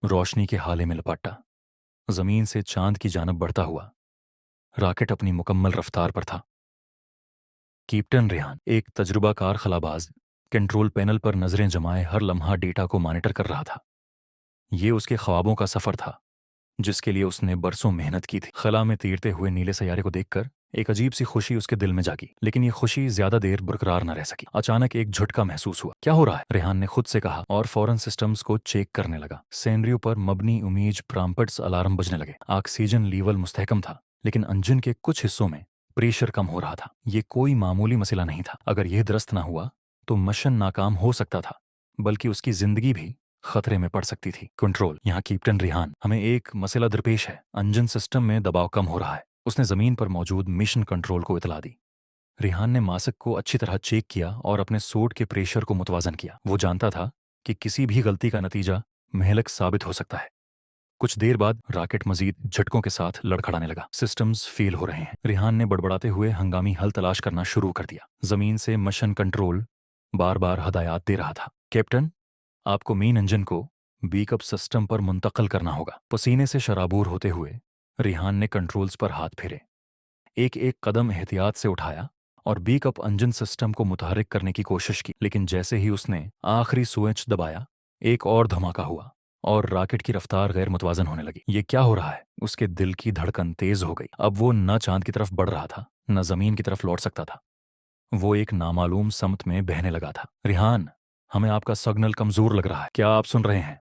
रोशनी के हाले में लपटा जमीन से चांद की जानब बढ़ता हुआ रॉकेट अपनी मुकम्मल रफ्तार पर था। कैप्टन रेहान, एक तजुर्बाकार खलाबाज, कंट्रोल पैनल पर नजरें जमाए हर लम्हा डेटा को मॉनिटर कर रहा था। ये उसके ख्वाबों का सफर था, जिसके लिए उसने बरसों मेहनत की थी। खला में तैरते हुए नीले सैयारे को देखकर एक अजीब सी खुशी उसके दिल में जागी, लेकिन ये खुशी ज्यादा देर बरकरार न रह सकी। अचानक एक झटका महसूस हुआ। क्या हो रहा है? रेहान ने खुद से कहा और फौरन सिस्टम्स को चेक करने लगा। सेनरियो पर मबनी उमीज प्राम्पट्स अलार्म बजने लगे। ऑक्सीजन लेवल मुस्तहकम था, लेकिन इंजन के कुछ हिस्सों में प्रेशर कम हो रहा था। ये कोई मामूली मसला नहीं था। अगर यह दुरुस्त ना हुआ तो मिशन नाकाम हो सकता था, बल्कि उसकी जिंदगी भी खतरे में पड़ सकती थी। कंट्रोल, यहाँ कैप्टन रिहान, हमें एक मसला दरपेश है। इंजन सिस्टम में दबाव कम हो रहा है। उसने जमीन पर मौजूद मिशन कंट्रोल को इतला दी। रिहान ने मासक को अच्छी तरह चेक किया और अपने सूट के प्रेशर को मुतवाजन किया। वो जानता था कि किसी भी गलती का नतीजा महलक साबित हो सकता है। कुछ देर बाद रॉकेट मजीद झटकों के साथ लड़खड़ाने लगा। सिस्टम्स फेल हो रहे हैं। रिहान ने बड़बड़ाते हुए हंगामी हल तलाश करना शुरू कर दिया। जमीन से मिशन कंट्रोल बार बार हदायत दे रहा था। कैप्टन, आपको मेन इंजन को बीकअप सिस्टम पर मुंतकिल करना होगा। पसीने से शराबूर होते हुए रिहान ने कंट्रोल्स पर हाथ फेरे। एक एक कदम एहतियात से उठाया और बीकअप इंजन सिस्टम को मुतहरिक करने की कोशिश की, लेकिन जैसे ही उसने आखिरी स्विच दबाया, एक और धमाका हुआ और रॉकेट की रफ्तार गैर मुतवाजन होने लगी। ये क्या हो रहा है? उसके दिल की धड़कन तेज हो गई। अब वो न चांद की तरफ बढ़ रहा था, न जमीन की तरफ लौट सकता था। वो एक नामालूम समत में बहने लगा था। रिहान, हमें आपका सिग्नल कमजोर लग रहा है। क्या आप सुन रहे हैं?